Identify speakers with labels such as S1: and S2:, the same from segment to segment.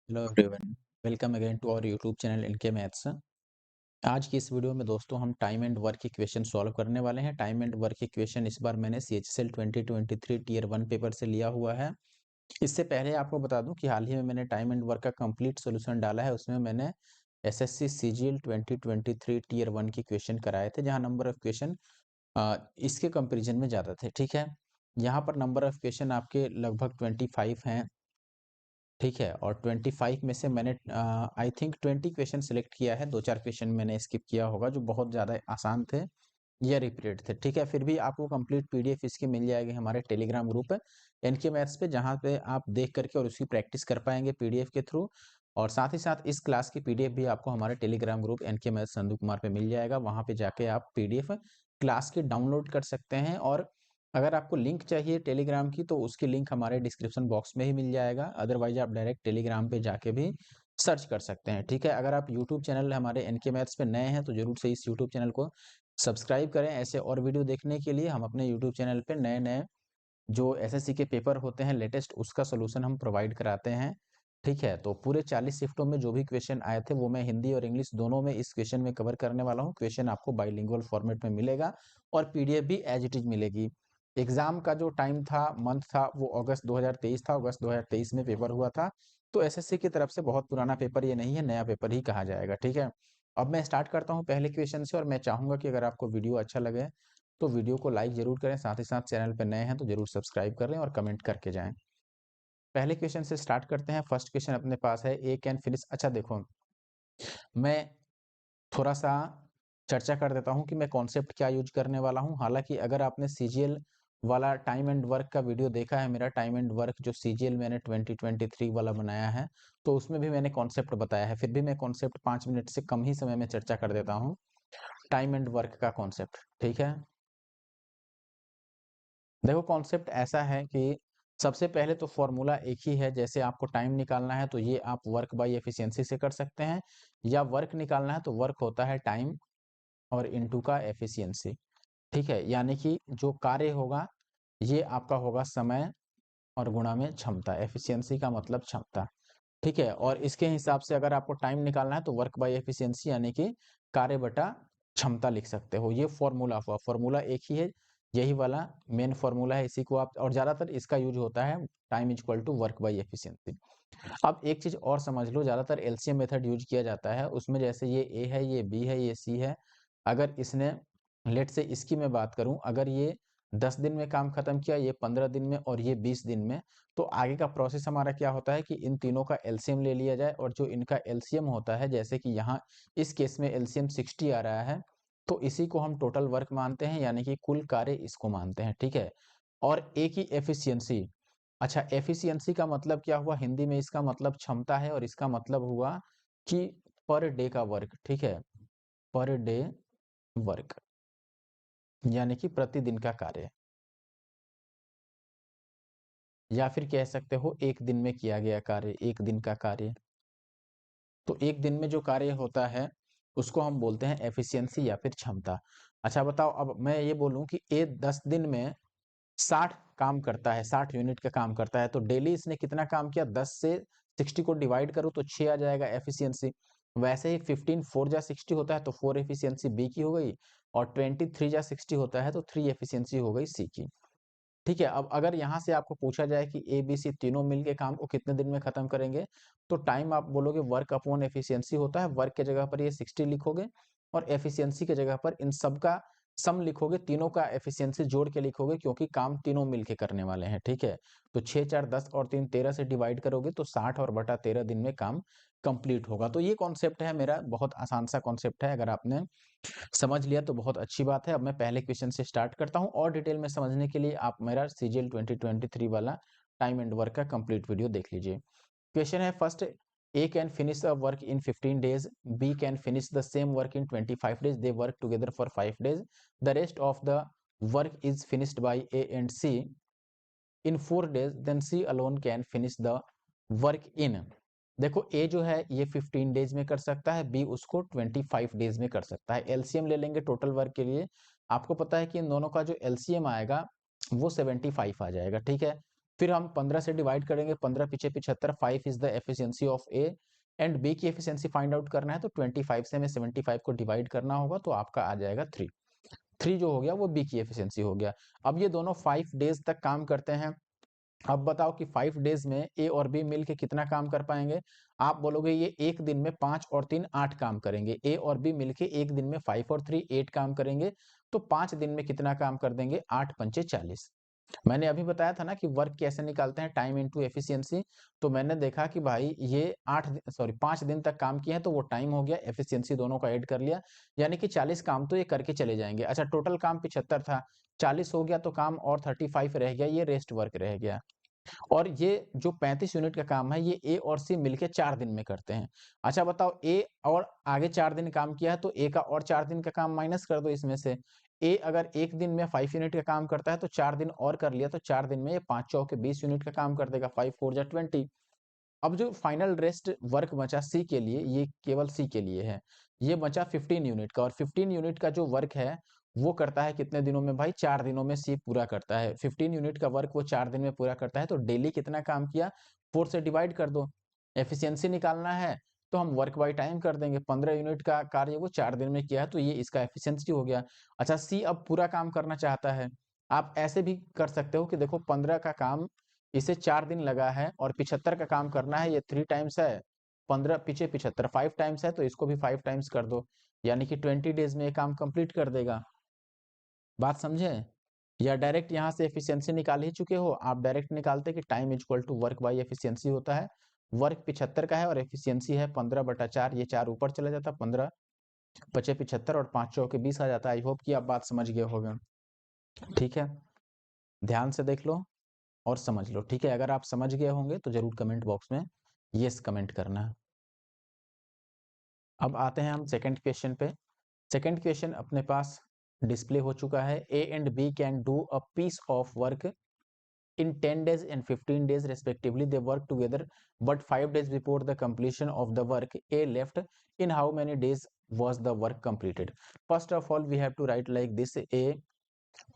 S1: Hello everyone, welcome again to our YouTube channel NK maths. आज की इस video में दोस्तों हम time and work equation solve करने वाले हैं। टाइम एंड वर्क इक्वेशन इस बार मैंने CHSL 2023 टीयर 1 पेपर से लिया हुआ है। इससे पहले आपको बता दूं कि हाल ही में मैंने टाइम एंड वर्क का कंप्लीट सॉल्यूशन डाला है। उसमें मैंने SSC CGL 2023 टीयर 1 की क्वेश्चन कराए थे, जहाँ नंबर ऑफ क्वेश्चन इसके कंपेरिजन में ज़्यादा थे। ठीक है, यहाँ पर नंबर ऑफ क्वेश्चन आपके लगभग 25 हैं। ठीक है, और 25 में से मैंने आई थिंक 20 क्वेश्चन सिलेक्ट किया है। 2-4 क्वेश्चन मैंने स्किप किया होगा जो बहुत ज़्यादा आसान थे या रिपीटेड थे। ठीक है, फिर भी आपको कंप्लीट PDF इसकी मिल जाएगी हमारे टेलीग्राम ग्रुप एनके मैथ्स पे, जहाँ पे आप देख करके और उसकी प्रैक्टिस कर पाएंगे PDF के थ्रू। और साथ ही साथ इस क्लास की PDF भी आपको हमारे Telegram group NK maths Sandhu Kumar पे मिल जाएगा। वहाँ पे जाके आप PDF क्लास की डाउनलोड कर सकते हैं। और अगर आपको लिंक चाहिए टेलीग्राम की तो उसकी लिंक हमारे डिस्क्रिप्शन बॉक्स में ही मिल जाएगा। अदरवाइज आप डायरेक्ट टेलीग्राम पे जाके भी सर्च कर सकते हैं। ठीक है, अगर आप यूट्यूब चैनल हमारे एनके मैथ्स पे नए हैं तो जरूर से इस यूट्यूब चैनल को सब्सक्राइब करें। ऐसे और वीडियो देखने के लिए हम अपने यूट्यूब चैनल पे नए नए जो एसएससी के पेपर होते हैं लेटेस्ट, उसका सोल्यूशन हम प्रोवाइड कराते हैं। ठीक है, तो पूरे 40 शिफ्टों में जो भी क्वेश्चन आए थे वो मैं हिंदी और इंग्लिश दोनों में इस क्वेश्चन में कवर करने वाला हूँ। क्वेश्चन आपको बाइलिंगुअल फॉर्मेट में मिलेगा और PDF भी एज इट इज मिलेगी। एग्जाम का जो टाइम था, मंथ था, वो अगस्त 2023 था। अगस्त 2023 में पेपर हुआ था। तो एसएससी की तरफ से बहुत पुराना पेपर ये नहीं है, नया पेपर ही कहा जाएगा। ठीक है, अब मैं स्टार्ट करता हूँ पहले क्वेश्चन से। और मैं चाहूंगा कि अगर आपको वीडियो अच्छा लगे तो वीडियो को लाइक जरूर करें, साथ ही साथ चैनल पर नए हैं तो जरूर सब्सक्राइब कर लें और कमेंट करके जाएं। पहले क्वेश्चन से स्टार्ट करते हैं। फर्स्ट क्वेश्चन अपने पास है ए कैन फिनिश। अच्छा देखो, मैं थोड़ा सा चर्चा कर देता हूं कि मैं कॉन्सेप्ट क्या यूज करने वाला हूं। हालांकि अगर आपने CGL वाला टाइम एंड वर्क का वीडियो देखा है, मेरा टाइम एंड वर्क जो CGL मैंने 2023 वाला बनाया है, तो उसमें भी मैंने कॉन्सेप्ट बताया है। फिर भी मैं कॉन्सेप्ट 5 मिनट से कम ही समय में चर्चा कर देता हूँ, टाइम एंड वर्क का कॉन्सेप्ट। ठीक है, देखो कॉन्सेप्ट ऐसा है कि सबसे पहले तो फॉर्मूला एक ही है। जैसे आपको टाइम निकालना है तो ये आप वर्क बाय एफिशिएंसी से कर सकते हैं, या वर्क निकालना है तो वर्क होता है टाइम और इनटू का एफिशिएंसी। ठीक है, यानी कि जो कार्य होगा ये आपका होगा समय और गुणा में क्षमता। एफिशिएंसी का मतलब क्षमता। ठीक है, और इसके हिसाब से अगर आपको टाइम निकालना है तो वर्क बाय एफिशिएंसी यानी कि कार्य बटा क्षमता लिख सकते हो। ये फॉर्मूला हुआ, फॉर्मूला एक ही है, यही वाला मेन फॉर्मूला है। इसी को आप, और ज्यादातर इसका यूज होता है time is equal to work by efficiency. अब एक चीज और समझ लो, ज्यादातर LCM मेथड यूज किया जाता है। उसमें जैसे ये A है, ये B है, ये C है। अगर इसने, लेट से इसकी मैं बात करूं, अगर ये 10 दिन में काम खत्म किया, ये 15 दिन में और ये 20 दिन में, तो आगे का प्रोसेस हमारा क्या होता है कि इन तीनों का LCM ले लिया जाए। और जो इनका LCM होता है, जैसे कि यहाँ इस केस में LCM 60 आ रहा है, तो इसी को हम टोटल वर्क मानते हैं, यानी कि कुल कार्य इसको मानते हैं। ठीक है, और एक ही एफिशिएंसी। अच्छा, एफिशिएंसी का मतलब क्या हुआ हिंदी में? इसका मतलब क्षमता है, और इसका मतलब हुआ कि पर डे का वर्क। ठीक है, पर डे वर्क यानी कि प्रतिदिन का कार्य, या फिर कह सकते हो एक दिन में किया गया कार्य, एक दिन का कार्य। तो एक दिन में जो कार्य होता है उसको हम बोलते हैं एफिशिएंसी या फिर क्षमता। अच्छा बताओ, अब मैं ये बोलूं कि ए 10 दिन में 60 काम करता है, 60 यूनिट का काम करता है, तो डेली इसने कितना काम किया? 10 से 60 को डिवाइड करो तो 6 आ जाएगा एफिशिएंसी। वैसे ही 15 4 जा 60 होता है तो 4 एफिशिएंसी बी की हो गई, और 23 3 जा 60 होता है तो 3 एफिशिएंसी हो गई सी की। ठीक है, अब अगर यहाँ से आपको पूछा जाए कि ABC तीनों मिलके काम को कितने दिन में खत्म करेंगे, तो टाइम आप बोलोगे वर्क अपॉन एफिशिएंसी होता है। वर्क के जगह पर ये 60 लिखोगे, और एफिशिएंसी के जगह पर इन सब का सम लिखोगे, तीनों का एफिशिएंसी जोड़ के लिखोगे, क्योंकि काम तीनों मिलके करने वाले हैं। ठीक है, तो 6 4 10 और 3 13 से डिवाइड करोगे तो 60 और बटा 13 दिन में काम कंप्लीट होगा। तो ये कॉन्सेप्ट है मेरा, बहुत आसान सा कॉन्सेप्ट है। अगर आपने समझ लिया तो बहुत अच्छी बात है। अब मैं पहले क्वेश्चन से स्टार्ट करता हूं, और डिटेल में समझने के लिए आप मेरा CGL 2023 वाला टाइम एंड वर्क का कंप्लीट वीडियो देख लीजिए। क्वेश्चन है first, A can finish a work in 15 days, B can finish the same work in 25 days. They work together for 5 days. The rest of the work is finished by A and C in 4 days. Then C alone can finish the work in, देखो A जो है ये 15 days में कर सकता है, B उसको 25 days में कर सकता है। LCM ले लेंगे टोटल वर्क के लिए। आपको पता है कि इन दोनों का जो LCM आएगा वो 75 आ जाएगा। ठीक है, फिर हम 15 से डिवाइड करेंगे, 15 पीछे 75, 5 is the efficiency of A and B की एफिशिएंसी फाइंड आउट करना है, तो 25 से हमें 75 को डिवाइड करना होगा, तो आपका आ जाएगा 3। 3 जो हो गया वो बी की एफिशिएंसी हो गया। अब ये दोनों 5 डेज तक काम करते हैं। अब बताओ कि 5 डेज में ए और बी मिलके कितना काम कर पाएंगे? आप बोलोगे ये एक दिन में 5 और 3 8 काम करेंगे। ए और बी मिलके एक दिन में 5 और 3 8 काम करेंगे, तो 5 दिन में कितना काम कर देंगे? 8 पंचे 40। मैंने अभी बताया था ना कि वर्क कैसे निकालते हैं, टाइम इनटू एफिशिएंसी। तो मैंने देखा कि भाई ये 5 दिन तक काम किए हैं, तो वो टाइम हो गया, एफिशिएंसी दोनों का ऐड कर लिया, यानी कि 40 काम तो ये करके चले जाएंगे। अच्छा, टोटल काम 75 था, 40 हो गया तो काम और 35 रह गया, ये रेस्ट वर्क रह गया। और ये जो 35 यूनिट का काम है, ये ए और सी मिलके 4 दिन में करते हैं। अच्छा बताओ, ए और आगे 4 दिन काम किया है, तो ए का और 4 दिन का काम माइनस कर दो इसमें से। ए अगर एक दिन में 5 यूनिट का काम करता है, तो 4 दिन और कर लिया, तो 4 दिन में ये 5 चौके 20 यूनिट का काम कर देगा, 5 4 जा 20। अब जो फाइनल रेस्ट वर्क बचा सी के लिए, ये केवल सी के लिए है, ये बचा 15 यूनिट का, और 15 यूनिट का जो वर्क है वो करता है कितने दिनों में भाई? 4 दिनों में सी पूरा करता है। 15 यूनिट का वर्क वो 4 दिन में पूरा करता है, तो डेली कितना काम किया? 4 से डिवाइड कर दो। एफिशिएंसी निकालना है तो हम वर्क बाय टाइम कर देंगे, 15 यूनिट का कार्य वो 4 दिन में किया है, तो ये इसका एफिशिएंसी हो गया। अच्छा, सी अब पूरा काम करना चाहता है। आप ऐसे भी कर सकते हो कि देखो 15 का काम इसे 4 दिन लगा है, और 75 का काम करना है, ये 3 टाइम्स है, 15 पीछे 75 5 टाइम्स है, तो इसको भी 5 टाइम्स कर दो, यानी कि 20 डेज में ये काम कंप्लीट कर देगा। बात समझे? या डायरेक्ट यहाँ से एफिशिएंसी निकाल ही चुके हो, आप डायरेक्ट निकालते कि time equal to work by efficiency होता है। वर्क 75 का है और एफिशिएंसी है 15/4, ये 4 ऊपर चला जाता, 15 पचे 75 और 5 चौके 20 आ जाता है। आई होप कि आप बात समझ गए होगे। ठीक है, ध्यान से देख लो और समझ लो। ठीक है, अगर आप समझ गए होंगे तो जरूर कमेंट बॉक्स में यस कमेंट करना है। अब आते हैं हम सेकंड क्वेश्चन पे। सेकंड क्वेश्चन अपने पास डिस्प्ले हो चुका है। A and B can do a piece of work in 10 days and 15 days respectively. They work together, but 5 days before the completion of the work, A left. In how many days was the work completed? First of all, we have to write like this: A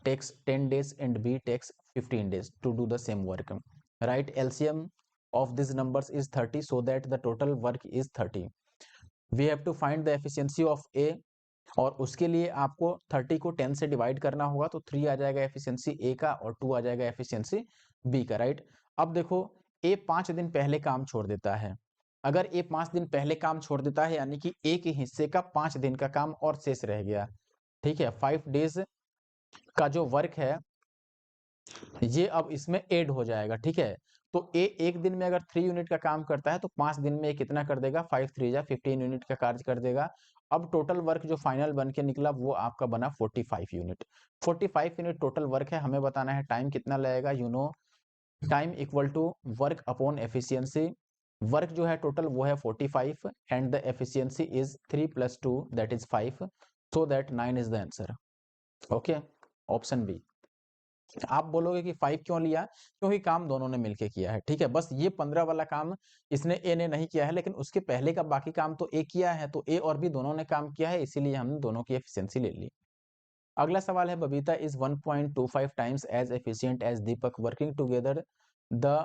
S1: takes 10 days and B takes 15 days to do the same work. Right, LCM of these numbers is 30, so that the total work is 30. We have to find the efficiency of A, और उसके लिए आपको 30 को 10 से divide करना होगा, तो 3 आ जाएगा एफिशिएंसी ए का और 2 आ जाएगा एफिशिएंसी बी का। राइट, अब देखो ए 5 दिन पहले काम छोड़ देता है। अगर ए 5 दिन पहले काम छोड़ देता है, यानी कि ए के हिस्से का 5 दिन का काम और शेष रह गया। ठीक है, 5 डेज का जो वर्क है ये अब इसमें ऐड हो जाएगा। ठीक है, तो ए एक दिन में अगर 3 यूनिट का काम करता है, तो 5 दिन में कितना कर देगा? 5 3 जा 15 यूनिट का कार्य कर देगा। अब टोटल वर्क जो फाइनल बन के निकला वो आपका बना 45 यूनिट। 45 यूनिट टोटल वर्क है, हमें बताना है टाइम कितना लगेगा। You know time equal to work upon efficiency. Work जो है टोटल वो है 45 and the efficiency is 3 + 2 that is 5, so that 9 is the answer. Okay, option B. आप बोलोगे कि 5 क्यों लिया? क्योंकि काम दोनों ने मिलके किया है। ठीक है, बस ये 15 वाला काम इसने ए ने नहीं किया है, लेकिन उसके पहले का बाकी काम तो ए किया है, तो ए और बी दोनों ने काम किया है, इसीलिए हमने दोनों की एफिशिएंसी ले ली। अगला सवाल है, Babita is 1.25 times as efficient as Deepak, working together the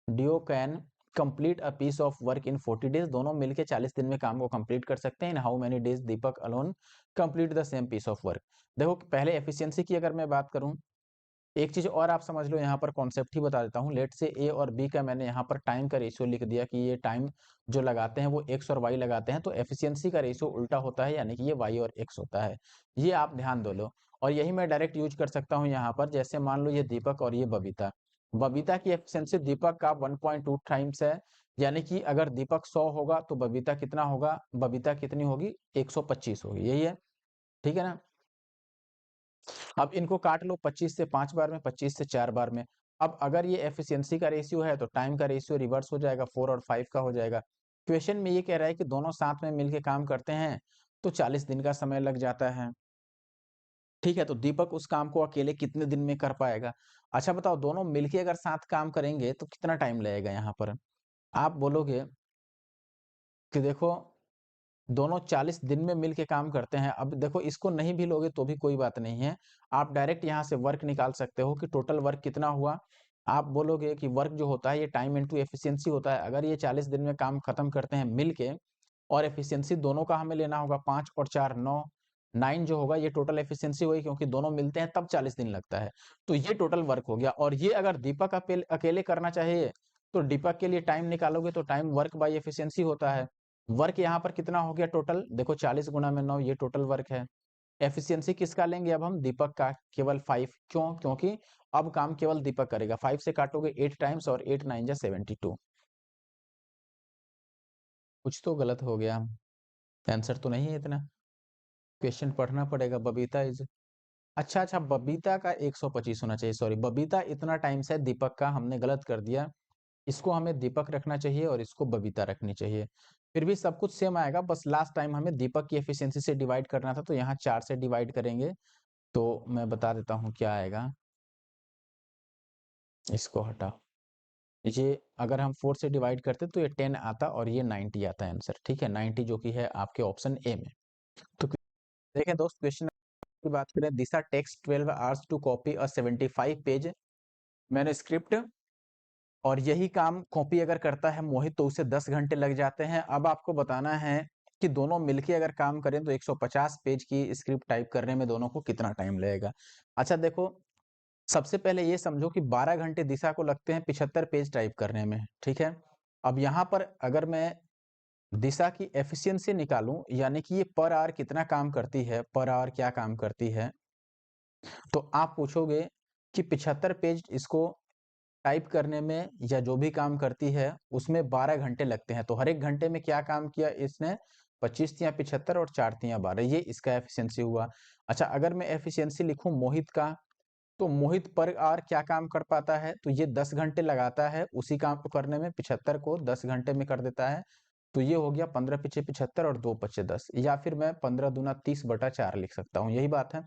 S1: duo can complete a piece of work in 40 days. दोनों मिलके 40 दिन में काम को कंप्लीट कर सकते हैं। In how many days Deepak alone complete the same piece of work. देखो पहले एफिशिएंसी की अगर मैं बात करूं, एक चीज और आप समझ लो, यहाँ पर कॉन्सेप्ट ही बता देता हूँ। लेट से ए और बी का मैंने यहाँ पर टाइम का रेशियो लिख दिया कि ये टाइम जो लगाते हैं वो एक्स और वाई लगाते हैं, तो एफिशिएंसी का रेशियो उल्टा होता है, यानी कि ये वाई और एक्स होता है। ये आप ध्यान दो लो, और यही मैं डायरेक्ट यूज कर सकता हूँ यहाँ पर। जैसे मान लो ये दीपक और ये बबीता, बबीता की एफिशिएंसी दीपक का 1.2 टाइम्स है, यानी कि अगर दीपक 100 होगा तो बबीता कितना होगा? बबीता कितनी होगी? 125 होगी, यही है। ठीक है ना? अब इनको काट लो 25 से 5 बार में, 25 से 4 बार में। अब अगर ये एफिशिएंसी का रेशियो है, तो टाइम का रेशियो रिवर्स हो जाएगा, 4 और 5 का हो जाएगा। क्वेश्चन में ये कह रहा है कि दोनों साथ में मिलके काम करते हैं, तो 40 दिन का समय लग जाता है। ठीक है, तो दीपक उस काम को अकेले कितने दिन में कर पाएगा? अच्छा बताओ, दोनों मिलके अगर साथ काम करेंगे तो कितना टाइम लगेगा यहाँ पर? आप बोलोगे कि देखो दोनों 40 दिन में मिलके काम करते हैं। अब देखो इसको नहीं भी लोगे तो भी कोई बात नहीं है, आप डायरेक्ट यहाँ से वर्क निकाल सकते हो कि टोटल वर्क कितना हुआ। आप बोलोगे कि वर्क जो होता है ये टाइम इनटू एफिशिएंसी होता है। अगर ये 40 दिन में काम खत्म करते हैं मिल के, और एफिशिएंसी दोनों का हमें लेना होगा, 5 और 4 9, 9 जो होगा ये टोटल एफिशिएंसी होगी, क्योंकि दोनों मिलते हैं तब 40 दिन लगता है। तो ये टोटल वर्क हो गया। और ये अगर दीपक अकेले करना चाहिए तो दीपक के लिए टाइम निकालोगे तो टाइम वर्क बाई एफिशिएंसी होता है। वर्क यहाँ पर कितना हो गया टोटल, देखो 40 गुणा में 9, ये टोटल वर्क है। एफिशिएंसी किसका लेंगे अब हम, दीपक का, केवल 5। क्यों, क्योंकि अब काम केवल दीपक करेगा। 5 से काटोगे 8 टाइम्स, और 8 9 जा 72। कुछ तो गलत हो गया, आंसर तो नहीं है इतना, क्वेश्चन पढ़ना पड़ेगा। बबीता इज, अच्छा बबीता का 125 होना चाहिए, सॉरी बबीता इतना टाइम्स है, दीपक का हमने गलत कर दिया। इसको हमें दीपक रखना चाहिए और इसको बबीता रखनी चाहिए, फिर भी सब कुछ सेम आएगा। बस लास्ट टाइम हमें दीपक की एफिशिएंसी से डिवाइड करना था, तो यहाँ 4 से डिवाइड करेंगे। तो मैं बता देता हूँ क्या आएगा, इसको हटा, ये अगर हम 4 से डिवाइड करते तो ये 10 आता और ये 90 आता है आंसर। ठीक है, 90 जो कि है आपके ऑप्शन ए में। तो देखें दोस्त, क्वेश्चन की बात करें, Disha takes 12 hours to copy a 75 page manuscript, और यही काम कॉपी अगर करता है मोहित तो उसे 10 घंटे लग जाते हैं। अब आपको बताना है कि दोनों मिलके अगर काम करें तो 150 पेज की स्क्रिप्ट टाइप करने में दोनों को कितना टाइम लगेगा। अच्छा देखो, सबसे पहले ये समझो कि 12 घंटे दिशा को लगते हैं 75 पेज टाइप करने में। ठीक है, अब यहाँ पर अगर मैं दिशा की एफिशिएंसी निकालूं, यानी कि ये पर आवर कितना काम करती है, पर आवर क्या काम करती है, तो आप पूछोगे कि 75 पेज इसको टाइप करने में या जो भी काम करती है उसमें 12 घंटे लगते हैं। तो हर एक घंटे में क्या काम किया इसने, 25 तिया 75 और 4 तिया 12, ये इसका एफिशिएंसी हुआ। अच्छा अगर मैं एफिशिएंसी लिखूं मोहित का, तो मोहित पर आवर क्या काम कर पाता है, तो ये 10 घंटे लगाता है उसी काम को करने में, 75 को 10 घंटे में कर देता है। तो ये हो गया 15 पीछे 75 और 2 पचे 10, या फिर मैं 15 दूना 30/4 लिख सकता हूँ, यही बात है।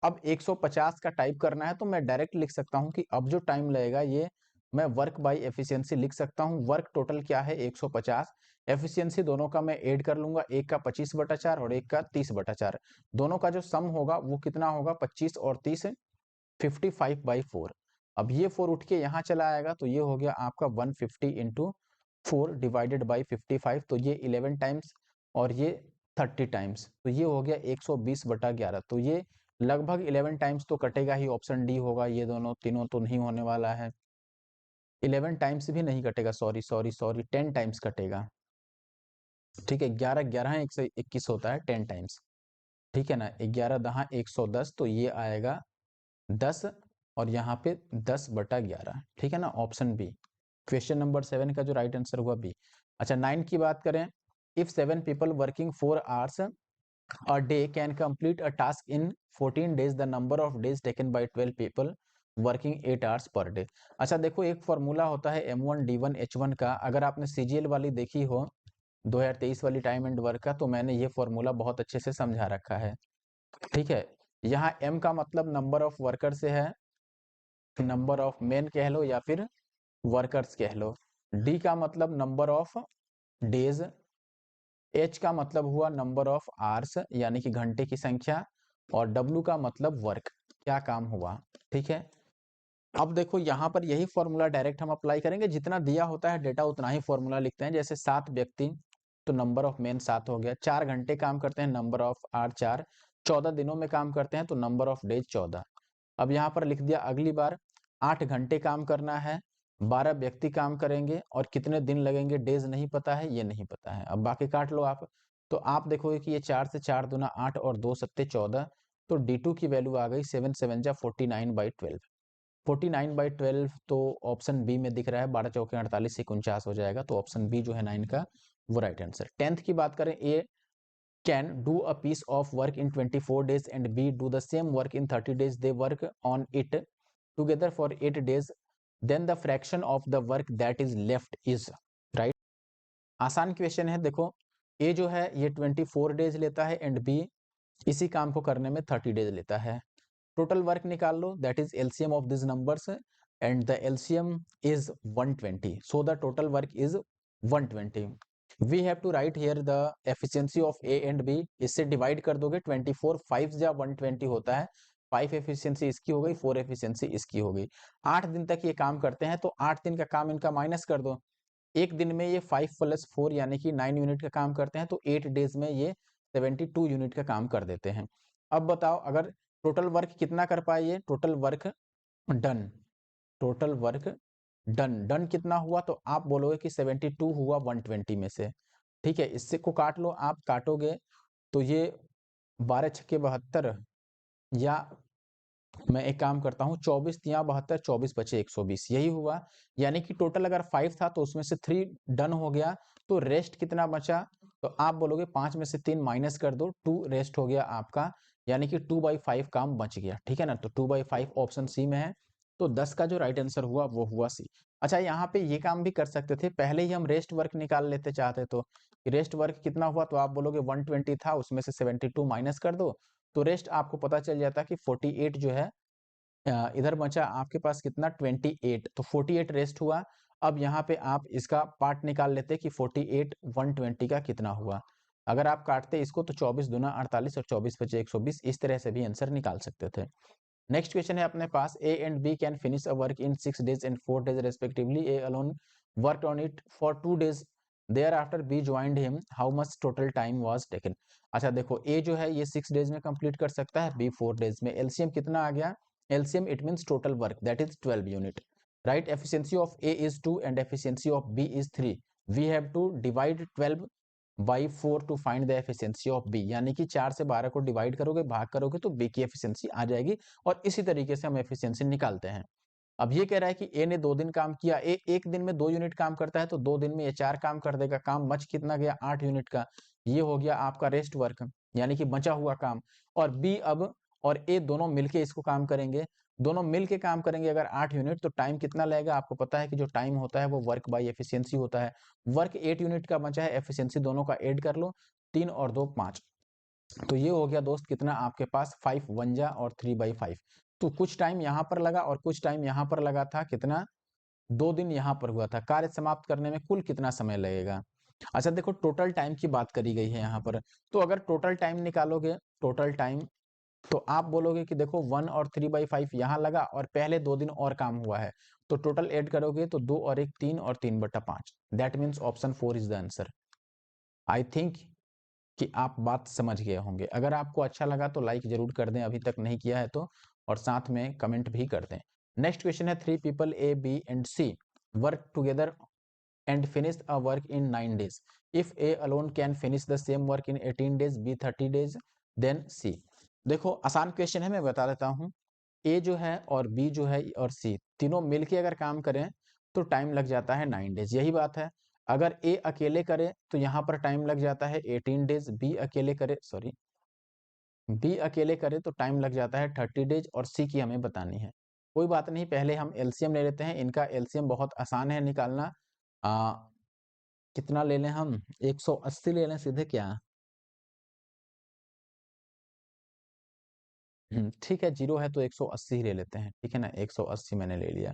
S1: अब 150 का टाइप करना है तो मैं डायरेक्ट लिख सकता हूँ कि अब जो टाइम लगेगा ये मैं वर्क बाई एफिशिएंसी लिख सकता हूँ। वर्क टोटल क्या है 150, एफिशिएंसी दोनों का मैं ऐड कर लूंगा, एक का 25/4 और एक का 30/4, दोनों का जो सम होगा वो कितना होगा, 25 और 30, 55/4। अब ये 4 उठ के यहाँ चला आएगा तो ये हो गया आपका 150 इंटू 4 डिवाइडेड बाई 55, तो ये 11 टाइम्स और ये 30 टाइम्स, तो ये हो गया 120/11। तो ये लगभग 11 टाइम्स तो कटेगा ही, ऑप्शन डी होगा। ये दोनों तीनों तो नहीं होने वाला है, 11 टाइम्स भी नहीं कटेगा, सॉरी सॉरी सॉरी 10 टाइम्स कटेगा। ठीक है, 11 11 121 होता है 10 टाइम्स। ठीक है ना, 11 दहा 110, तो ये आएगा 10, और यहाँ पे 10/11। ठीक है ना, ऑप्शन बी, क्वेश्चन नंबर 7 का जो राइट आंसर हुआ बी। अच्छा 9 की बात करें, if 7 people working 4 hours a day can complete a task in 14 days, the number of days taken by 12 people working 8 hours per day। अच्छा देखो, एक फॉर्मूला होता है M1 D1 H1 का, अगर आपने CGL वाली देखी हो 2023 वाली टाइम एंड वर्क का, तो मैंने ये फॉर्मूला बहुत अच्छे से समझा रखा है। ठीक है, यहाँ M का मतलब नंबर ऑफ वर्कर से है, नंबर ऑफ मैन कह लो या फिर वर्कर्स कह लो। डी का मतलब नंबर ऑफ डेज, एच का मतलब हुआ नंबर ऑफ आवर्स यानी कि घंटे की संख्या, और डब्ल्यू का मतलब वर्क, क्या काम हुआ। ठीक है, अब देखो यहाँ पर यही फॉर्मूला डायरेक्ट हम अप्लाई करेंगे, जितना दिया होता है डेटा उतना ही फॉर्मूला लिखते हैं। जैसे 7 व्यक्ति, तो नंबर ऑफ मैन 7 हो गया, 4 घंटे काम करते हैं, नंबर ऑफ आवर 4, 14 दिनों में काम करते हैं तो नंबर ऑफ डेज 14। अब यहाँ पर लिख दिया अगली बार 8 घंटे काम करना है, 12 व्यक्ति काम करेंगे, और कितने दिन लगेंगे डेज नहीं पता है, ये नहीं पता है। अब बाकी काट लो आप, तो आप देखोगे कि ये 4 से 4 दूना 8 और 2 सत्ते 14, तो D2 की वैल्यू आ गई 7 7 जा 49/12। 49/12 तो ऑप्शन बी में दिख रहा है, 12 चौके 48 49 हो जाएगा, तो ऑप्शन बी जो है 9 का वो राइट आंसर। 10th की बात करें, ए can do a piece of work in 24 days and B do the same work in 30 days, they work on it together for 8 days, then the fraction of the work that is left is right। आसान question है, देखो ए जो है ये 24 days लेता है and B इसी काम को करने में 30 डेज लेता है। टोटल वर्क निकाल लो, that is LCM of this numbers, and the LCM is 120, so the total work is 120। We have to write here the efficiency of A and B, इससे डिवाइड कर दोगे, 24 5 या 120 होता है, 5 एफिशिएंसी इसकी हो गई, 4 एफिशिएंसी इसकी हो गई। 8 दिन तक ये काम करते हैं तो 8 दिन का काम इनका माइनस कर दो। एक दिन में ये 5 + 4 यानी कि 9 यूनिट का काम करते हैं तो 8 डेज में ये 72 यूनिट का काम कर देते हैं। अब बताओ अगर टोटल वर्क कितना कर पाए ये, total work done, total work done, done कितना हुआ तो आप बोलोगे कि 72 हुआ 120 में से। ठीक है, इससे को काट लो, आप काटोगे तो ये 12 छक्के 72, या मैं एक काम करता हूँ 24 तिया 72, 24 बचे 120, यही हुआ। यानी कि टोटल अगर 5 था तो उसमें से 3 डन हो गया, तो रेस्ट कितना बचा, तो आप बोलोगे 5 में से 3 माइनस कर दो, 2 रेस्ट हो गया आपका, यानी कि 2/5 काम बच गया। ठीक है ना, तो 2/5 ऑप्शन सी में है, तो 10 का जो राइट आंसर हुआ वो हुआ सी। अच्छा, यहाँ पे ये काम भी कर सकते थे, पहले ही हम रेस्ट वर्क निकाल लेते चाहते तो, रेस्ट वर्क कितना हुआ तो आप बोलोगे 120 था, उसमें से 72 माइनस कर दो, तो रेस्ट आपको पता चल जाता कि 48 जो है, इधर बचा आपके पास कितना 28, तो 48 रेस्ट हुआ। अब यहाँ पे आप इसका पार्ट निकाल लेते कि 48 120 का कितना हुआ। अगर आप काटते इसको तो 24 दूना 48 और 24 बचे 120, इस तरह से भी आंसर निकाल सकते थे। नेक्स्ट क्वेश्चन है अपने पास, A and B can finish a work in 6 days and 4 days respectively. A alone worked on it for 2 days. Thereafter B joined him. How much total time was taken? अच्छा देखो, ए जो है ये 6 days में complete कर सकता है, B 4 days में। एलसीएम कितना आ गया, LCM it means total work, that is 12 unit, right. Efficiency of A is 2 and efficiency of B is 3। We have to divide 12/4 to find the efficiency of B, यानी कि 4 से 12 को divide करोगे, भाग करोगे तो बी की एफिशिएंसी आ जाएगी, और इसी तरीके से हम एफिशिएंसी निकालते हैं। अब ये कह रहा है कि ए ने 2 दिन काम किया, ए एक दिन में 2 यूनिट काम करता है तो 2 दिन में ये 4 काम कर देगा, काम बच कितना गया 8 यूनिट का, ये हो गया आपका रेस्ट वर्क, यानी कि बचा हुआ काम। और बी अब और ए दोनों मिलके इसको काम करेंगे, दोनों मिलके काम करेंगे अगर 8 यूनिट, तो टाइम कितना लगेगा, आपको पता है कि जो टाइम होता है वो वर्क बाय एफिशिएंसी होता है। वर्क 8 यूनिट का बचा है, एफिशिएंसी दोनों का ऐड कर लो, 3 और 2 5, तो ये हो गया दोस्त कितना आपके पास 5 1 और 3/5। तो कुछ टाइम यहाँ पर लगा और कुछ टाइम यहाँ पर लगा था, कितना 2 दिन यहाँ पर हुआ था। कार्य समाप्त करने में कुल कितना समय लगेगा। अच्छा देखो, टोटल टाइम की बात करी गई है यहाँ पर, तो अगर टोटल टाइम निकालोगे, टोटल टाइम, तो आप बोलोगे कि देखो 1 और 3/5 यहाँ लगा और पहले 2 दिन और काम हुआ है, तो टोटल ऐड करोगे तो 2 और 1 3 और 3/5, that means option 4 is the answer. I think कि आप बात समझ गए होंगे। अगर आपको अच्छा लगा तो लाइक जरूर कर दें, अभी तक नहीं किया है तो, और साथ में कमेंट भी कर दें। नेक्स्ट क्वेश्चन है, 3 people A, B and C work together and finish a work in 9 days. If A alone can finish the same work in 18 days, B 30 days, then C। देखो आसान क्वेश्चन है, मैं बता देता हूँ। ए जो है और बी जो है और सी तीनों मिलके अगर काम करें तो टाइम लग जाता है 9 डेज, यही बात है। अगर ए अकेले करे तो यहाँ पर टाइम लग जाता है 18 डेज, बी अकेले करे, सॉरी, बी अकेले करे तो टाइम लग जाता है 30 डेज, और सी की हमें बतानी है। कोई बात नहीं, पहले हम एलसीएम ले लेते हैं, इनका एलसीएम बहुत आसान है निकालना। आ, कितना ले लें हम, 180 ले लें सीधे क्या। ठीक है, जीरो है तो 180 ही ले लेते हैं, ठीक है ना, 180 मैंने ले लिया।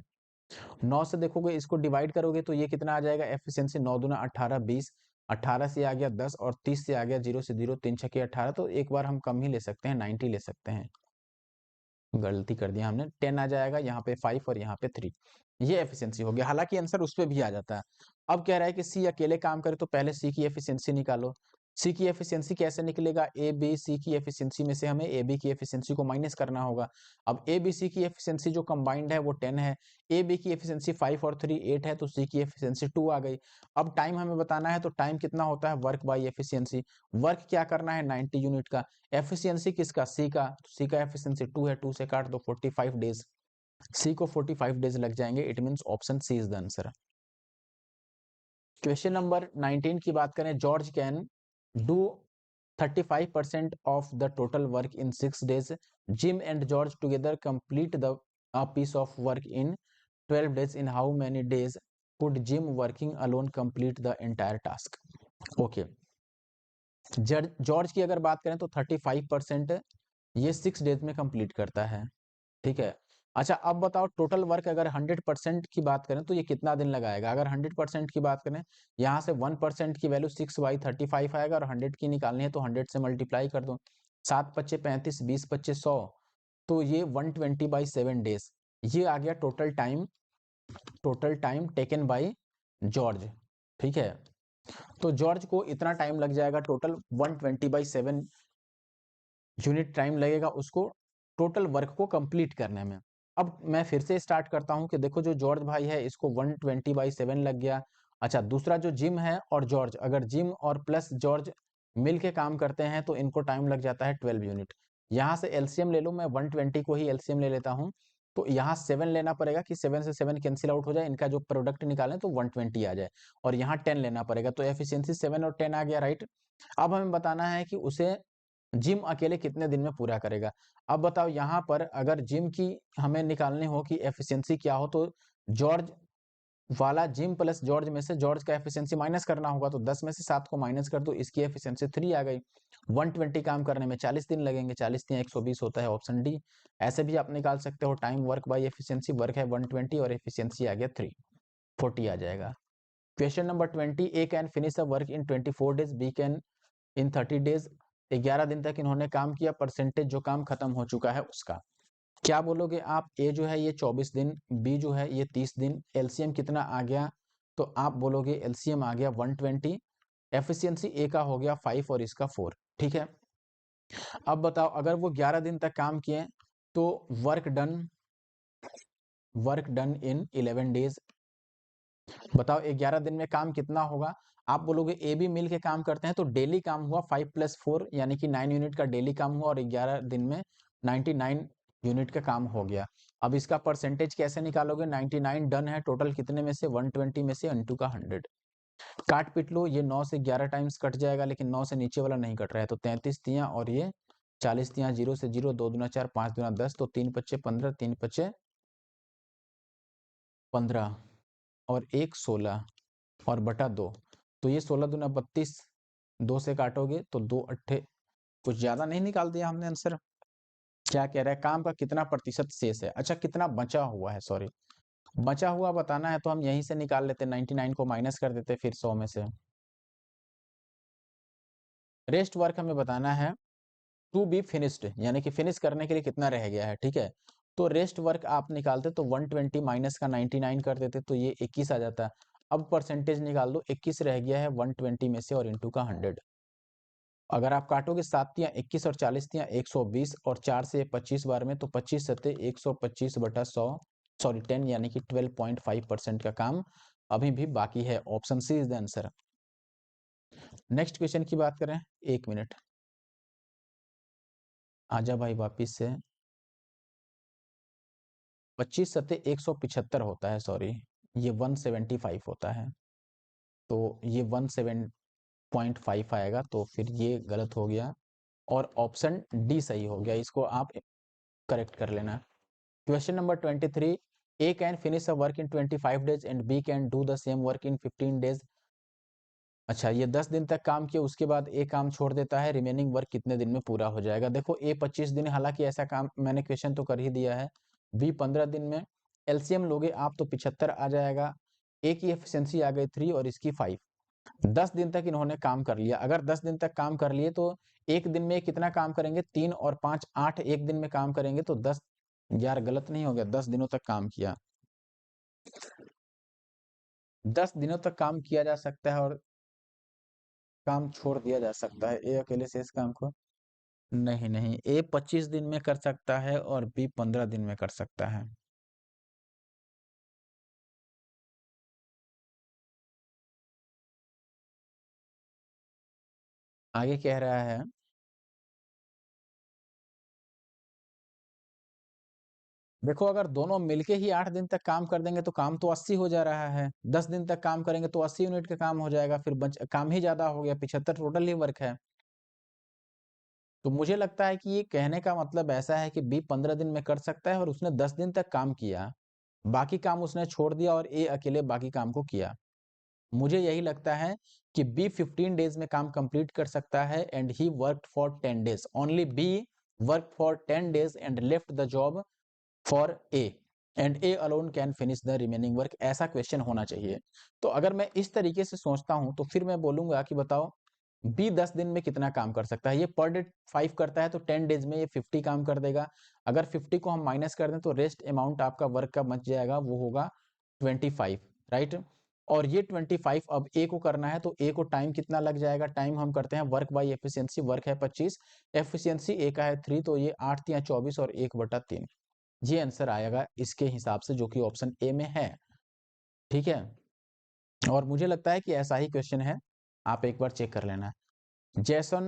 S1: 9 से देखोगे, इसको डिवाइड करोगे तो ये कितना आ जाएगा, एफिशिएंसी 9 दूना 18 20, 18 से आ गया 10 और 30 से आ गया 0 से 0, 3 छके 18, तो एक बार हम कम ही ले सकते हैं, 90 ले सकते हैं। गलती कर दिया हमने, 10 आ जाएगा, यहाँ पे 5 और यहाँ पे 3, ये एफिशिएंसी हो गया। हालांकि आंसर उस पे भी आ जाता है। अब कह रहा है कि सी अकेले काम करे तो पहले सी की एफिशिएंसी निकालो। सी की एफिशिएंसी कैसे निकलेगा, ए बी सी की एफिशिएंसी में से हमें ए बी की एफिशिएंसी को माइनस करना होगा। अब ए बी सी की एफिशिएंसी जो कंबाइंड है वो 10 है, ए बी की एफिशिएंसी 5 और 3 8 है, तो सी की एफिशिएंसी 2 आ गई। अब टाइम हमें बताना है, तो टाइम कितना होता है, वर्क बाई एफिशिएंसी, वर्क क्या करना है 90 यूनिट का, एफिशिएंसी किसका, सी का, तो सी का एफिशिएंसी 2 है, 2 से काट दो 45 डेज, सी को 45 डेज लग जाएंगे, it means option C is the answer. Question number 19 की बात करें, George can do 35% of the total work in 6 days. Jim and George together complete the a piece of work in 12 days. In how many days could Jim working alone complete the entire task? Okay. George की अगर बात करें तो 35% ये 6 days में complete करता है, ठीक है। अच्छा अब बताओ, टोटल वर्क अगर 100% की बात करें तो ये कितना दिन लगाएगा। अगर 100% की बात करें, यहाँ से 1% की वैल्यू 6/35 आएगा, और 100 की निकालनी है तो 100 से मल्टीप्लाई कर दो, 7 × 5 = 35, 20 × 25 = 100, तो ये 120/7 डेज, ये आ गया total time taken by George. ठीक है, तो जॉर्ज को इतना टाइम लग जाएगा, टोटल 120/7 यूनिट टाइम लगेगा उसको टोटल वर्क को कंप्लीट करने में। अब मैं फिर से स्टार्ट करता हूं कि देखो जो जॉर्ज भाई है इसको 120/7 लग गया। अच्छा, दूसरा जो जिम है और जॉर्ज, अगर जिम और प्लस जॉर्ज मिल के काम करते हैं तो इनको टाइम लग जाता है 12 यूनिट। यहाँ से एलसीएम ले लो, मैं 120 को ही एलसीएम ले लेता हूँ, तो यहाँ 7 लेना पड़ेगा कि 7 से 7 कैंसिल आउट हो जाए, इनका जो प्रोडक्ट निकालें तो 120 आ जाए, और यहाँ 10 लेना पड़ेगा, तो एफिशिएंसी 7 और 10 आ गया, राइट। अब हमें बताना है कि उसे जिम अकेले कितने दिन में पूरा करेगा। अब बताओ यहाँ पर अगर जिम की हमें निकालनी हो कि एफिशिएंसी क्या हो, तो जॉर्ज वाला जिम प्लस जॉर्ज में से जॉर्ज का एफिशिएंसी माइनस करना होगा, तो 10 में से 7 को माइनस कर दो, इसकी एफिशिएंसी 3 आ गई। 120 काम करने में 40 दिन लगेंगे, 40 या 120 होता है, ऑप्शन डी। ऐसे भी आप निकाल सकते हो, time work by efficiency, work है 120 और एफिशिएंसी आ गया 3, 40 आ जाएगा। Question number 20, A can finish a work in 24 days, B can in 30 days. 11 दिन तक इन्होंने काम किया, परसेंटेज जो काम खत्म हो चुका है उसका। क्या बोलोगे आप, ए जो है ये 24 दिन, बी जो है ये 30 दिन, एलसीएम कितना आ गया, तो आप बोलोगे एलसीएम आ गया 120, एफिशिएंसी ए का हो गया 5 और इसका 4। ठीक है, अब बताओ अगर वो 11 दिन तक काम किए तो वर्क डन इन 11 डेज। बताओ 11 दिन में काम कितना होगा, आप बोलोगे ए बी मिल के काम करते हैं तो डेली काम हुआ 5 + 4 यानी कि 9 यूनिट का डेली काम हुआ, और 11 दिन में 99 यूनिट का काम हो गया। अब इसका परसेंटेज कैसे निकालोगे, 99 डन है, टोटल कितने में से 120 में से इनटू का 100, काट पीट लो, ये 9 से 11 टाइम्स कट जाएगा, लेकिन 9 से नीचे वाला नहीं कट रहा है, तो 33 तियां और ये 40 तियां, 0 से 0, 2 दूना 4, 5 दूना 10, तो 3 पच्चे 15, 3 पच्चे 15 और 1 16 और बटा 2, तो ये 16 दूना 32, 2 से काटोगे तो 2 अट्ठे, कुछ ज्यादा नहीं निकाल दिया हमने आंसर। क्या कह रहा है, काम का कितना प्रतिशत शेष है, अच्छा कितना बचा हुआ है, सॉरी बचा हुआ बताना है, तो हम यहीं से निकाल लेते, 99 को माइनस कर देते फिर 100 में से। रेस्ट वर्क हमें बताना है टू बी फिनिश्ड, यानी कि फिनिश करने के लिए कितना रह गया है। ठीक है, तो रेस्ट वर्क आप निकालते तो 120 माइनस का 99 कर देते तो ये 21 आ जाता। अब परसेंटेज निकाल दो, 21 रह गया है 120 में से और इनटू का 100। अगर आप काटोगे 7 तियां 21 और 40 तियां 120 और 4 से 25 बार में, तो 25 सत्ते 125 बटा 100, सॉरी 10, यानी कि 12.5% का काम अभी भी बाकी है, option C is the answer. Next question की बात करें, 1 मिनट, आजा भाई वापिस से। 25 सत्ते 175 होता है, सॉरी ये 175 होता है, तो ये 17.5 आएगा, तो फिर ये गलत हो गया और ऑप्शन डी सही हो गया, इसको आप करेक्ट कर लेना। Question number 23, A can finish a work in 25 days and B can do the same work in 15 days. अच्छा, ये 10 दिन तक काम किया, उसके बाद ए काम छोड़ देता है, रिमेनिंग वर्क कितने दिन में पूरा हो जाएगा। देखो ए 25 दिन, हालांकि ऐसा काम मैंने क्वेश्चन तो कर ही दिया है, बी 15 दिन में, एलसीएम लोगे आप तो 75 आ जाएगा, ए की एफिशिएंसी आ गई 3 और इसकी 5। 10 दिन तक इन्होंने काम कर लिया, अगर 10 दिन तक काम कर लिए तो एक दिन में कितना काम करेंगे, 3 और 5 8, एक दिन में काम करेंगे तो 10, यार गलत नहीं हो गया, 10 दिनों तक काम किया, 10 दिनों तक काम किया जा सकता है और काम छोड़ दिया जा सकता है, ए अकेले से इस काम को नहीं नहीं, ए 25 दिन में कर सकता है और बी 15 दिन में कर सकता है। आगे कह रहा है, देखो अगर दोनों मिलके ही 8 दिन तक काम कर देंगे तो काम तो 80 हो जा रहा है, 10 दिन तक काम करेंगे तो 80 यूनिट का काम हो जाएगा, फिर काम ही ज्यादा हो गया, 75 टोटल ही वर्क है। तो मुझे लगता है कि ये कहने का मतलब ऐसा है कि बी 15 दिन में कर सकता है और उसने 10 दिन तक काम किया, बाकी काम उसने छोड़ दिया और ए अकेले बाकी काम को किया। मुझे यही लगता है कि बी 15 डेज में काम कंप्लीट कर सकता है and he worked for 10 days, only B work for 10 days and left the job for A and A alone can finish the remaining work, ऐसा क्वेश्चन होना चाहिए। तो अगर मैं इस तरीके से सोचता हूं तो फिर मैं बोलूंगा कि बताओ बी 10 दिन में कितना काम कर सकता है। ये पर डे 5 करता है तो 10 डेज में ये 50 काम कर देगा। अगर 50 को हम माइनस कर दें तो रेस्ट अमाउंट आपका वर्क का बच जाएगा, वो होगा 25, राइट। और ये 25 अब ए को करना है तो ए को टाइम कितना लग जाएगा, टाइम हम करते हैं वर्क बाई एफिशिएंसी, वर्क है 25, एफिशिएंसी ए का है 3, तो ये 8 या 24 और 1/3, ये आंसर आएगा इसके हिसाब से, जो कि ऑप्शन ए में है। ठीक है, और मुझे लगता है कि ऐसा ही क्वेश्चन है, आप एक बार चेक कर लेना। Jason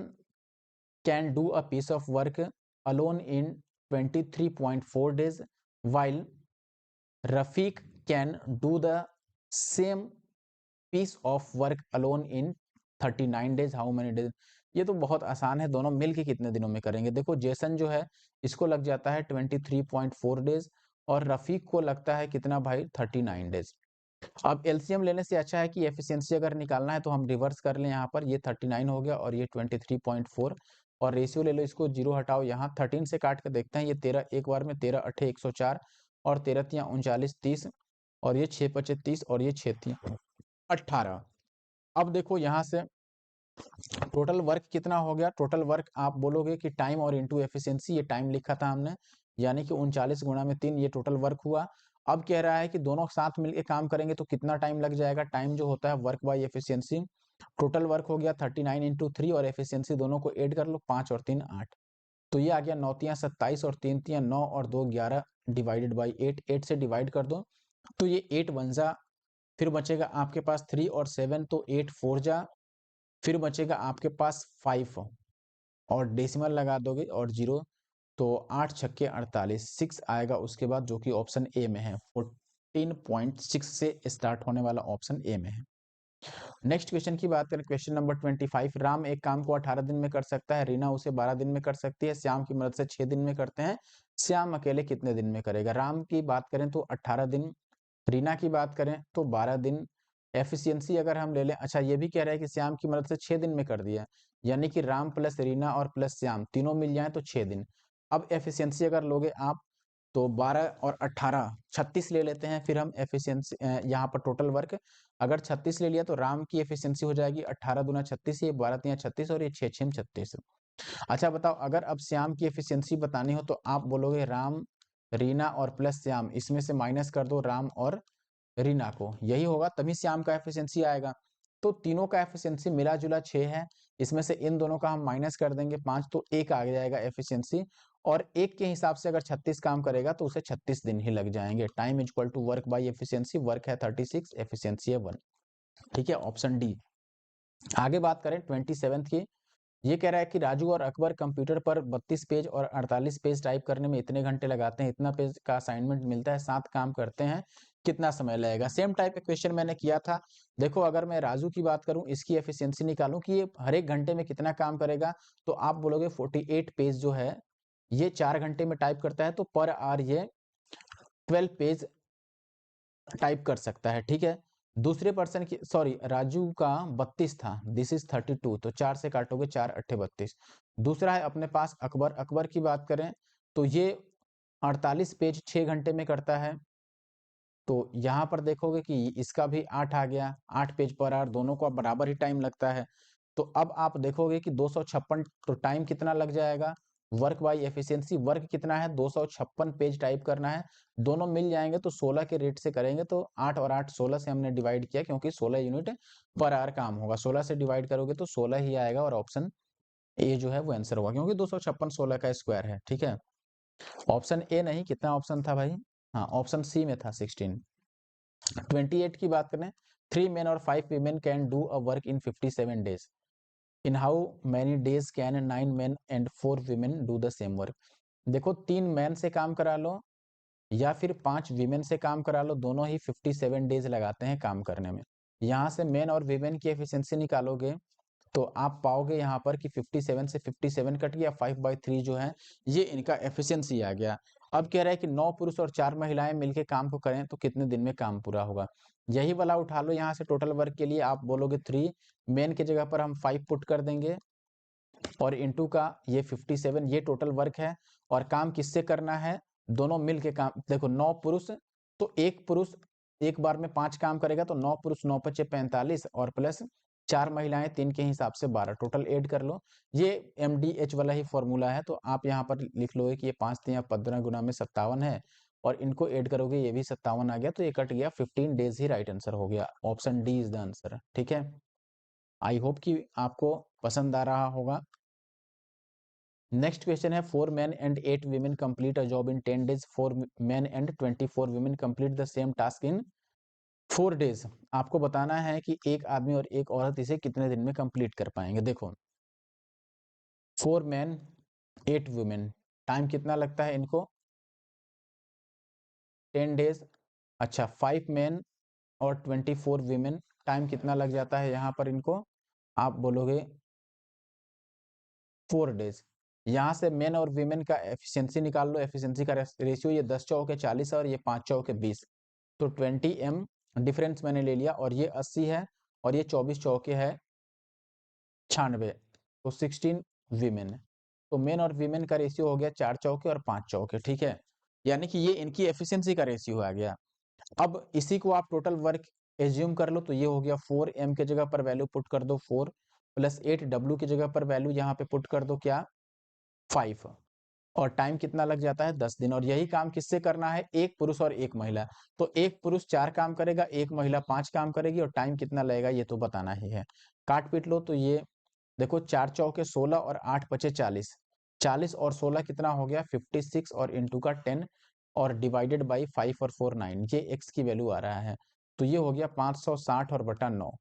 S1: can do a piece of work alone in 23.4 days while Rafiq can do the same piece of work alone in 39 days, how many days। ये तो बहुत आसान है, दोनों मिलके कितने दिनों में करेंगे। देखो जेसन जो है इसको लग जाता है 23.4 डेज और रफीक को लगता है कितना भाई, 39 डेज। अब एलसीएम लेने से अच्छा है कि एफिशिएंसी अगर निकालना है तो हम रिवर्स कर लें, यहाँ पर ये 39 हो गया और ये 23.4, और रेशियो ले लो, इसको 0 हटाओ, यहाँ 13 से काट कर देखते हैं, ये 13 एक बार में 13 8 104 और 13 तियां 39 30 और ये 6 25 30 और ये 6 तियां 18। अब देखो यहाँ से टोटल वर्क कितना हो गया, टोटल वर्क आप बोलोगे कि टाइम और इनटू एफिशिएंसी, ये टाइम लिखा था हमने, यानी कि 39 गुणा में 3, ये टोटल वर्क हुआ। अब कह रहा है कि दोनों साथ मिलके काम करेंगे तो कितना टाइम लग जाएगा, टाइम जो होता है work by efficiency, total work हो गया 39 इंटू 3 और एफिशिएंसी दोनों को ऐड कर लो, 5 और 3 8, तो ये आ गया 9 तियां 27 और 3 तियां 9 और 2 11 डिवाइडेड बाई 8, 8 से डिवाइड कर दो तो ये 8 बन जा, फिर बचेगा आपके पास 3 और 7 तो 8 4 जा, फिर बचेगा आपके पास 5 और डेसिमल लगा दोगे और 0, तो 8 छक्के 48, 6 आएगा उसके बाद, जो कि ऑप्शन ए में है, 14.6 से स्टार्ट होने वाला ऑप्शन ए में है। नेक्स्ट क्वेश्चन की बात करें, क्वेश्चन नंबर 25, राम एक काम को 18 दिन में कर सकता है, रीना उसे 12 दिन में कर सकती है, श्याम की मदद से 6 दिन में करते हैं, श्याम अकेले कितने दिन में करेगा। राम की बात करें तो 18 दिन, रीना की बात करें तो 12 दिन, एफिशिएंसी अगर हम ले लें, अच्छा ये भी कह रहा है कि श्याम की मदद से 6 दिन में कर दिया, यानी कि राम प्लस रीना और प्लस श्याम तीनों मिल जाए तो 6 दिन। अब एफिशिएंसी अगर लोगे आप तो 12 और 18 36 ले लेते हैं, फिर हम एफिशिएंसी यहाँ पर टोटल वर्क अगर 36 ले लिया तो राम की एफिशिएंसी हो जाएगी 18 दूना 36, ये 12 तियां 36 और ये 6 6 36। अच्छा बताओ, अगर अब श्याम की एफिशिएंसी बतानी हो तो आप बोलोगे राम रीना और प्लस श्याम, इसमें से माइनस कर दो राम और रीना को, यही होगा तभी श्याम का एफिशिएंसी आएगा। तो तीनों का एफिशिएंसी मिला जुला 6 है, इसमें से इन दोनों का हम माइनस कर देंगे 5, तो 1 आ जाएगा एफिशिएंसी, और 1 के हिसाब से अगर 36 काम करेगा तो उसे 36 दिन ही लग जाएंगे। Time is equal to work by efficiency, work है 36, एफिशिएंसी है 1। ठीक है, ऑप्शन डी। आगे बात करें 27 की, ये कह रहा है कि राजू और अकबर कंप्यूटर पर 32 पेज और 48 पेज टाइप करने में इतने घंटे लगाते हैं, इतना पेज का असाइनमेंट मिलता है, 7 काम करते हैं, कितना समय लगेगा। सेम टाइप का क्वेश्चन मैंने किया था। देखो अगर मैं राजू की बात करूं, इसकी एफिशिएंसी निकालूं कि ये हर एक घंटे में कितना काम करेगा, तो आप बोलोगे 48 पेज जो है ये 4 घंटे में टाइप करता है, तो पर आवर ये 12 पेज टाइप कर सकता है। ठीक है, दूसरे पर्सन की, सॉरी राजू का 32 था, दिस इज 32, तो 4 से काटोगे 4 8 32। दूसरा है अपने पास अकबर, अकबर की बात करें तो ये 48 पेज 6 घंटे में करता है, तो यहाँ पर देखोगे कि इसका भी 8 आ गया, 8 पेज पर आवर, दोनों को बराबर ही टाइम लगता है। तो अब आप देखोगे कि 256, तो टाइम कितना लग जाएगा, वर्क बाई एफिशिएंसी, वर्क कितना है 256 पेज टाइप करना है, दोनों मिल जाएंगे तो 16 के रेट से करेंगे, तो 8 और 8 16 से हमने डिवाइड किया, क्योंकि 16 यूनिट पर आवर काम होगा, 16 से डिवाइड करोगे तो 16 ही आएगा, और ऑप्शन ए जो है वो आंसर होगा, क्योंकि 256 16 का स्क्वायर है। ठीक है, ऑप्शन ए नहीं, कितना ऑप्शन था भाई, हाँ ऑप्शन सी में था 16। 28 की बात करें, 3 men और 5 women can do a work in 57 days, in how many days can 9 men and 4 women do the same work. देखो 3 मैन से काम करा लो या फिर 5 वीमेन से काम करा लो, दोनों ही 57 डेज लगाते हैं काम करने में। यहाँ से मेन और वीमेन की एफिशिएंसी निकालोगे तो आप पाओगे यहाँ पर कि 57 से 57 कट गया, 5/3 जो है ये इनका एफिशिएंसी आ गया। अब कह रहा है कि 9 पुरुष और 4 महिलाएं मिलकर काम को करें तो कितने दिन में काम पूरा होगा। यही वाला उठा लो, यहाँ से टोटल वर्क के लिए आप बोलोगे 3, मेन की जगह पर हम 5 पुट कर देंगे और इनटू का ये 57, ये टोटल वर्क है, और काम किससे करना है, दोनों मिल के काम। देखो 9 पुरुष, तो एक पुरुष एक बार में 5 काम करेगा, तो 9 पुरुष 9 × 5 = 45 और प्लस 4 महिलाएं 3 के हिसाब से 12, टोटल ऐड कर लो। ये MDH वाला ही फॉर्मूला है, तो आप यहाँ पर लिख लोगे कि ये 5 3 15 गुना में 57 है, और इनको ऐड करोगे ये भी 57 आ गया, तो ये कट गया, 15 डेज ही राइट आंसर हो गया। Option D is the answer. ठीक है, आई होप कि आपको पसंद आ रहा होगा। नेक्स्ट क्वेश्चन है 4 men and 8 women complete a job in 10 days, 4 men and 24 women complete the same task in 4 days। आपको बताना है कि एक आदमी और एक औरत इसे कितने दिन में कंप्लीट कर पाएंगे। देखो 4 men 8 women, टाइम कितना लगता है इनको, 10 डेज। अच्छा 5 men और 24 women, टाइम कितना लग जाता है यहाँ पर इनको, आप बोलोगे 4 डेज। यहाँ से मेन और वीमेन का एफिशिएंसी निकाल लो, एफिशिएंसी का रेशियो, ये 10 चौके 40 है और ये 5 चौके 20, तो 20 m डिफरेंस मैंने ले लिया, और ये 80 है और ये 24 चौके है 96, तो 16 वीमेन। तो मेन और वीमेन का रेशियो हो गया 4 चौके और 5 चौके। ठीक है, यानी कि ये इनकी एफिशिएंसी का रेशियो आ गया। अब इसी को आप टोटल वर्क एज्यूम कर लो, तो ये हो गया 4m के जगह पर वैल्यू पुट कर दो 4, प्लस 8w की जगह पर वैल्यू यहाँ पे पुट कर दो क्या 5, और टाइम कितना लग जाता है 10 दिन। और यही काम किससे करना है, एक पुरुष और एक महिला, तो एक पुरुष 4 काम करेगा, एक महिला 5 काम करेगी, और टाइम कितना लगेगा ये तो बताना ही है। काट पीट लो, तो ये देखो 4 चौके 16 और 8 पचे 40, 40 और 16 कितना हो गया 56, और इंटू का 10 और डिवाइडेड बाई 5 और 4 9, ये x की वैल्यू आ रहा है, तो ये हो गया 560 और बटा 9।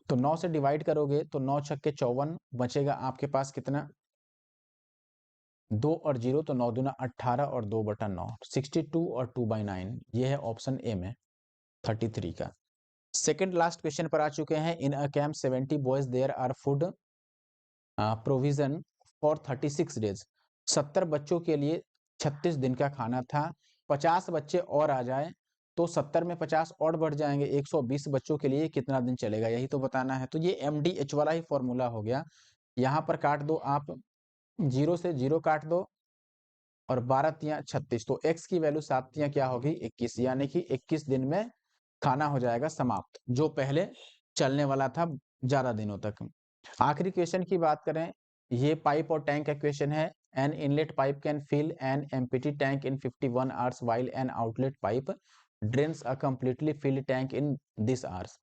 S1: तो 9 से डिवाइड करोगे तो 9 छक्के 54, बचेगा आपके पास कितना 2 और 0, तो 9 दूना 18 और 2 बटा 9, 62 और 2/9, ये है ऑप्शन ए में 33 का। सेकंड लास्ट क्वेश्चन पर आ चुके हैं। In a camp 70 boys there are food provision for 36 days, 70 बच्चों के लिए 36 दिन का खाना था। 50 बच्चे और आ जाए तो 70 में 50 और बढ़ जाएंगे, 120 बच्चों के लिए कितना दिन चलेगा, यही तो बताना है। तो ये MDH वाला ही फॉर्मूला हो गया। यहाँ पर काट दो आप, 0 से 0 काट दो, और 12 तियां 36, तो x की वैल्यू 7 तियां क्या होगी 21, यानी कि 21 दिन में खाना हो जाएगा समाप्त, जो पहले चलने वाला था ज्यादा दिनों तक। आखिरी क्वेश्चन की बात करें, ये पाइप और टैंक का क्वेश्चन है। An inlet pipe can fill an empty tank in 51 hours while an outlet pipe drains a completely filled tank in this hours,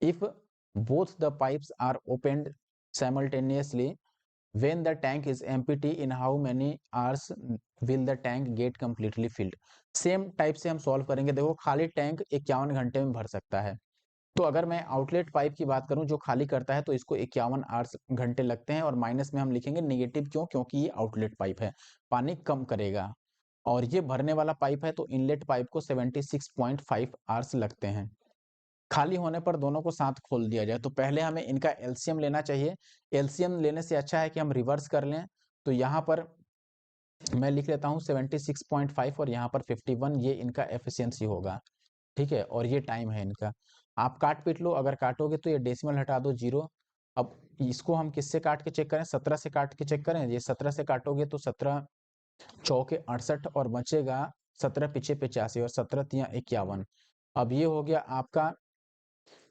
S1: if both the pipes are opened simultaneously, when the tank is empty, in how many hours will the tank get completely filled। Same type से हम solve करेंगे। देखो खाली tank 51 घंटे में भर सकता है, तो अगर मैं आउटलेट पाइप की बात करूं जो खाली करता है, तो इसको 51 आवर्स घंटे लगते हैं, और माइनस में हम लिखेंगे नेगेटिव, क्यों, क्योंकि ये आउटलेट पाइप है, पानी कम करेगा। और ये भरने वाला पाइप है, तो इनलेट पाइप को 76.5 आवर्स लगते हैं। खाली होने पर दोनों को साथ खोल दिया जाए, तो पहले हमें इनका एलसीएम लेना चाहिए। एलसीएम लेने से अच्छा है कि हम रिवर्स कर लें, तो यहाँ पर मैं लिख लेता हूँ 76.5 और यहाँ पर 51, ये इनका एफिशिएंसी होगा। ठीक है, और ये टाइम है इनका। आप काट पीट लो, अगर काटोगे तो ये डेसिमल हटा दो 0। अब इसको हम किससे काट के चेक करें, 17 से काट के चेक करें। ये 17 से काटोगे तो 17 चौके 68 और बचेगा 17 पीछे 85 और 17 तियां 51। अब ये हो गया आपका,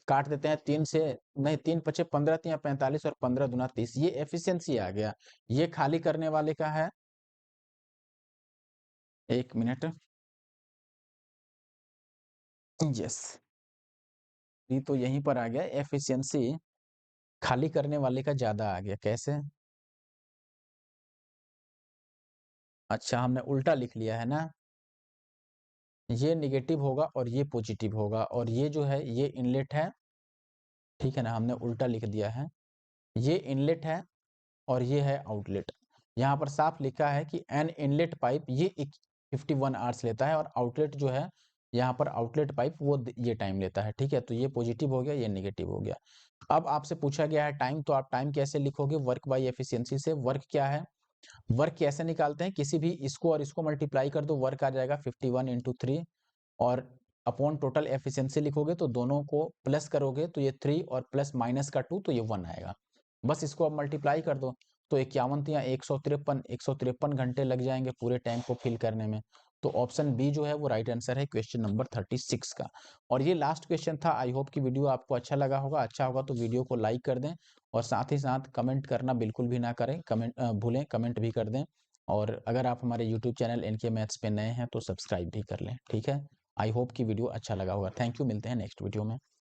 S1: काट देते हैं 3 से, नहीं 3 पचे 15 तियां 45 और 15 दूना 30, ये एफिशिएंसी आ गया। ये खाली करने वाले का है, 1 मिनट, यस, ये तो यहीं पर आ गया, एफिशिएंसी खाली करने वाले का ज्यादा आ गया। कैसे, अच्छा हमने उल्टा लिख लिया है ना, ये निगेटिव होगा और ये पॉजिटिव होगा, और ये जो है ये इनलेट है, ठीक है ना, हमने उल्टा लिख दिया है। ये इनलेट है और ये है आउटलेट। यहाँ पर साफ लिखा है कि एन इनलेट पाइप ये 51 आवर्स लेता है, और आउटलेट जो है यहाँ पर आउटलेट पाइप वो ये टाइम लेता है। ठीक है, तो ये पॉजिटिव हो गया, ये नेगेटिव हो गया। अब आपसे पूछा गया है टाइम, तो आप टाइम कैसे लिखोगे, वर्क बाई एफिशिएंसी से। वर्क क्या है, वर्क कैसे निकालते हैं, किसी भी इसको और इसको मल्टीप्लाई कर दो, वर्क आ जाएगा 51 इंटू 3, और अपॉन टोटल एफिशिएंसी लिखोगे तो दोनों को प्लस करोगे तो ये 3 और प्लस माइनस का 2, तो ये 1 आएगा। बस इसको अब मल्टीप्लाई कर दो, तो 51 तियां 153, 153 घंटे लग जाएंगे पूरे टैंक को फिल करने में। तो ऑप्शन बी जो है वो राइट आंसर है क्वेश्चन नंबर 36 का। और ये लास्ट क्वेश्चन था। आई होप कि वीडियो आपको अच्छा लगा होगा। अच्छा होगा तो वीडियो को लाइक कर दें और साथ ही साथ कमेंट करना बिल्कुल भी ना करें, कमेंट भूलें, कमेंट भी कर दें। और अगर आप हमारे यूट्यूब चैनल इनके मैथ्स पे नए हैं तो सब्सक्राइब भी कर लें, ठीक है। आई होप कि वीडियो अच्छा लगा होगा। थैंक यू, मिलते हैं नेक्स्ट वीडियो में।